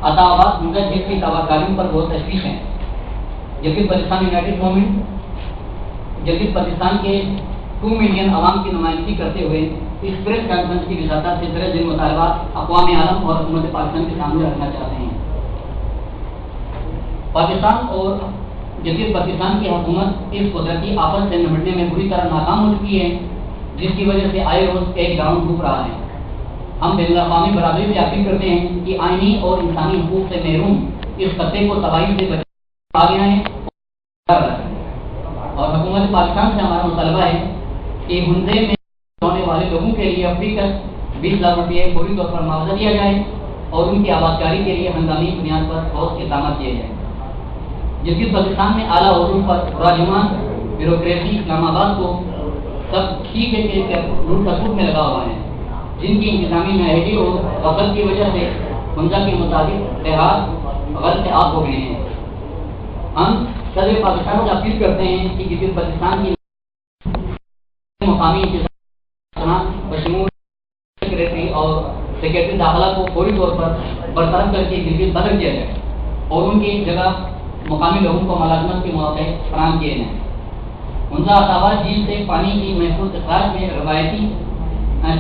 عطاوات مجدد کی تابعداریوں پر بہت تشویش ہے. جدید پاکستان یونائٹڈ موومنٹ جدید پاکستان کے 2 ملین عوام کی نمائندگی کرتے ہوئے اس پریس کانفرنس کی وزارت سے درج ذیل مطالبات اقوام عالم اور حکومت پاکستان کے سامنے رکھنا چاہتے ہیں. پاکستان اور جدید پاکستان کی حکومت اس قدرتی آفت سے نمٹنے میں بری طرح ناکام ہو چکی ہے، جس کی وجہ سے آئے روز ایک گراؤنڈ ڈوب رہا ہے. ہم بین الاقوامی برادری سے اپیل کرتے ہیں کہ آئینی اور انسانی حقوق سے محروم اس خطے کو تباہی سے بچا گیا ہے. اور حکومت پاکستان سے ہمارا مطالبہ ہے کہ حنزے میں ہونے والے لوگوں کے لیے فیصد 20 لاکھ روپئے فوری طور پر معاوضہ دیا جائے اور ان کی آبادکاری کے لیے ہنگامی بنیاد پر ٹھوس اقدامات کیے جائیں. جدید پاکستان میں اعلیٰ عہدوں پر راجمان بیوروکریسی اسلام آباد کو سب ٹھیک ہے کہ روٹ تصوف میں لگا ہوا ہے، جن کی انتظامی نااہلی اور غفلت کی وجہ سے حنزہ کے مطابق دیہات غلط سے آب ہو گئے ہیں. ہم صدر پاکستان سے اپیل کرتے ہیں کہ جدید پاکستان کی مقامی انتظام بشمول سیکریٹری اور سیکریٹری داخلہ کو فوری طور پر برطرف کر کے جدید بدل کیا جائے اور ان کی جگہ مقامی لوگوں کو ملازمت کے مواقع فراہم کیے جائیں. حنزہ عطاوات جھیل سے پانی کی محفوظ اخراج میں روایتی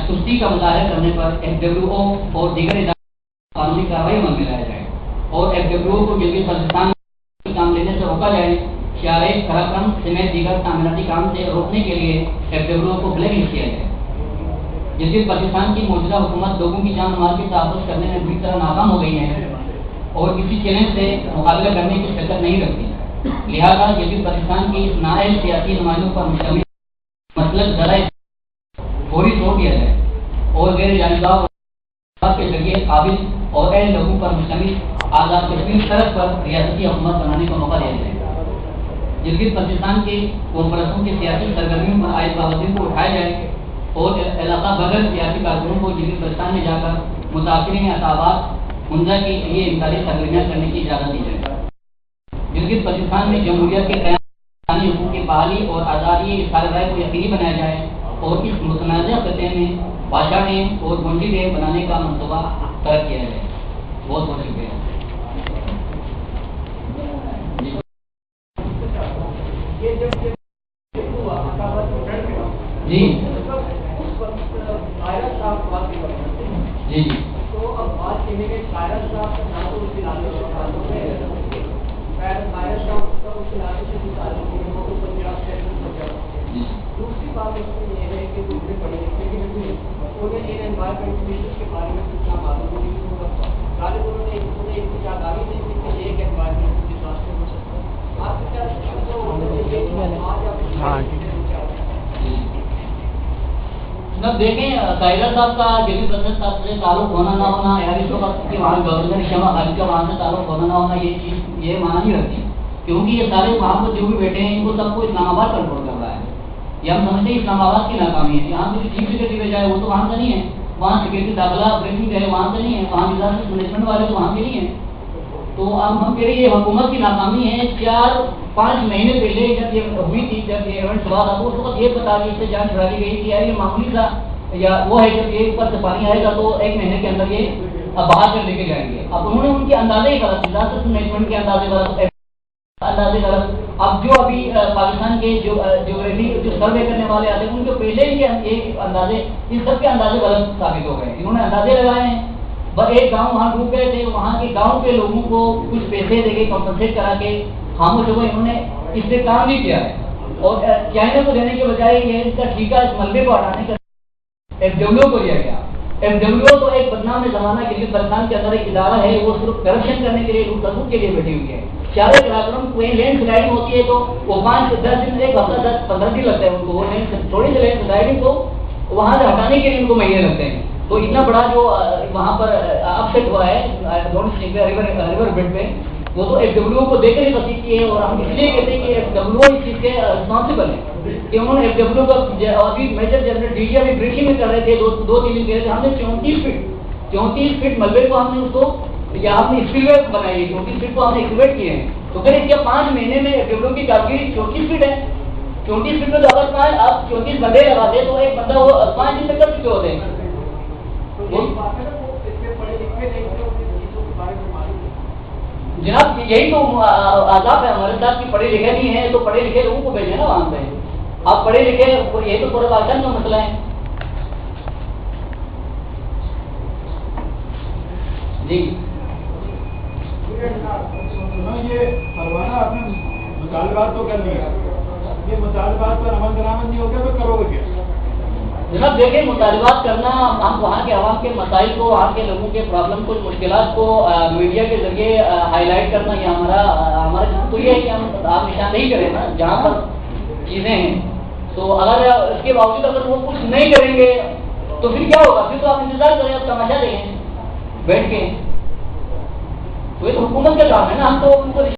سستی کا مظاہرہ کرنے پر FWO اور دیگر اداروں قانونی کارروائی عمل میں لایا جائے اور FWO کو جدید پاکستان میں کام لینے سے روکا جائے. شارع خراکم سمیت دیگر تعمیراتی کام سے روکنے کے لیے FWO کو بلیک لسٹ کیا جائے. جدید پاکستان کی موجودہ حکومت لوگوں کی جان مال کی تحفظ کرنے میں بری طرح ناکام ہو گئی ہے اور کسی چیلنج سے مقابلہ کرنے کی شکت نہیں رکھتی. لہذا جدید پاکستان کی اس نااہل سیاسی نمائندوں پر مشتمل مسلک ذرائع فوری چھوڑ دیا جائے اور غیر جانبدار کے ذریعے قابل اور اہل لوگوں پر مشتمل آزاد کشمیر سرحد پر ریاستی حکومت بنانے کا موقع دیا جائے. جدید پاکستان کے قوم پرستوں کی سیاسی سرگرمیوں پر عائد پابندیوں کو اٹھایا جائے اور علاقہ بدر سیاسی کارکنوں کو جدید پاکستان میں جا کر متاثرین عطاوات حنزہ کے لیے امدادی سرگرمیاں کرنے کی اجازت دی جائے. جدید پاکستان میں جمہوریت کے قیام انسانی حقوق کی بحالی اور آزادی اظہار رائے کو یقینی بنایا جائے اور اس متنازع خطے میں بادشاہ ڈیم اور گونڈی ڈیم بنانے کا منصوبہ طرح کیا جائے. بہت بہت شکریہ. جی جی جی تو اب بات کرنے کے قائرہ صاحب کا نام تو اس علاقے سے تعلق ہے. قائرہ صاحب کا اس علاقے سے تعلق ہے وہ تو پنجاب سے. دوسری بات اس میں یہ ہے کہ دوسرے پڑھے لکھے کے بھی انہیں ان انوائرمنٹ کے بارے میں کچھ نہ معلوم نہیں ہوگا. غالب انہوں نے ایک آگاہی دی تھی کہ ایک انوائرمنٹ ڈیزاسٹر ہو سکتا ہے. آپ کے کیا آج آپ دیکھیں قائدہ صاحب کا جدید پاکستان صاحب سے تعلق ہونا نہ ہونا یا اس وقت وہاں گورنر شمع خالد کا وہاں سے تعلق ہونا نہ ہونا یہ چیز یہ مانا نہیں رکھتی، کیونکہ یہ سارے وہاں پر جو بھی بیٹھے ہیں ان کو سب کو اسلام آباد کنٹرول کر رہا ہے. یہ ہم سمجھتے ہیں اسلام آباد کی ناکامی ہے. یہاں پہ چیف سیکرٹری بھیجا ہے وہ تو وہاں سے نہیں ہے، وہاں سیکرٹری داخلہ بریفنگ ہے وہاں سے نہیں ہے، وہاں ڈیزاسٹر مینجمنٹ والے تو وہاں کے نہیں ہیں. تو اب ہم کہہ رہے ہیں یہ حکومت کی ناکامی ہے. 4-5 مہینے پہلے جب یہ ہوئی تھی، جب یہ ایونٹ ہوا تھا تو اس وقت یہ بتا دی اس سے جان چھڑا دی گئی کہ یار یہ معمولی تھا یا وہ ہے جب یہ اوپر سے پانی آئے گا تو 1 مہینے کے اندر یہ باہر کر لے کے جائیں گے. اب انہوں نے ان کے اندازے ہی غلط، ڈیزاسٹر مینجمنٹ کے اندازے غلط. اب جو ابھی پاکستان کے جو سروے کرنے والے آتے ہیں ان کے پہلے ہی ایک اندازے ان سب کے اندازے غلط ثابت ہو گئے. انہوں نے اندازے لگائے ہیں. ایک گاؤں وہاں ڈوب گئے تھے، وہاں کے گاؤں کے لوگوں کو کچھ پیسے دے کے کمپنسیٹ کرا کے خاموش ہو گئے. انہوں نے اس سے کام نہیں کیا ہے اور چائنا کو دینے کے بجائے یہ اس کا ٹھیکہ اس ملبے کو ہٹانے کا FWO کو دیا گیا. FWO تو ایک بدنام زمانہ کے لیے پاکستان کے اندر ایک ادارہ ہے، وہ صرف کرپشن کرنے کے لیے لوٹ تصوف کے لیے بیٹھی ہوئی ہے. شارع خراکم کوئی لینڈ سلائڈنگ ہوتی ہے تو وہ 5-10 دن 1 ہفتہ 10-15 دن لگتا ہے ان کو وہ تھوڑی سی لینڈ سلائڈنگ کو وہاں سے ہٹانے کے لیے ان کو مہینے لگتے ہیں. تو اتنا بڑا جو وہاں پر اپسیٹ ہوا ہے ریور بیڈ پہ وہ تو FWO کو دے کر ہی تصدیق کی ہے. اور ہم اس لیے کہتے ہیں کہ FWO اس چیز کے رسپانسبل ہے کہ انہوں نے FWO کا ابھی میجر جنرل DG ابھی بریفنگ میں کر رہے تھے 2-3 دن پہلے ہم نے 34 فٹ ملبے کو ہم نے اس کو یا ہم نے اسکیویٹ بنائی ہے 34 فٹ کو ہم نے اسکیویٹ کیے ہیں. تو پھر اس کے 5 مہینے میں FWO کی کارگیری 34 فٹ ہے. 34 فٹ میں تو اگر آپ 34 بندے لگاتے تو ایک بندہ وہ 5 دن میں کر چکے ہوتے ہیں. یہی تو عذاب ہے ہمارے ساتھ کہ پڑھے لکھے نہیں ہیں، تو پڑھے لکھے لوگوں کو بھیجیں نا وہاں پہ. آپ پڑھے لکھے، یہ تو پورے پاکستان کا مسئلہ ہے. جی یہ پروانہ آپ نے مطالبات تو کر لیا، یہ مطالبات پر عمل درآمد نہیں ہو گیا تو کرو گے کیا؟ جناب دیکھیں، مطالبات کرنا، ہم وہاں کے عوام کے مسائل کو، وہاں کے لوگوں کے پرابلم کو، مشکلات کو میڈیا کے ذریعے ہائی لائٹ کرنا، یہ ہمارا تو یہ ہے کہ ہم آپ نشاندہی کریں نا جہاں پر چیزیں ہیں. تو اگر اس کے باوجود اگر وہ کچھ نہیں کریں گے تو پھر کیا ہوگا؟ پھر تو آپ انتظار کریں، آپ تماشا دیکھیں بیٹھ کے. تو یہ تو حکومت کا کام ہے نا، ہم تو ان کو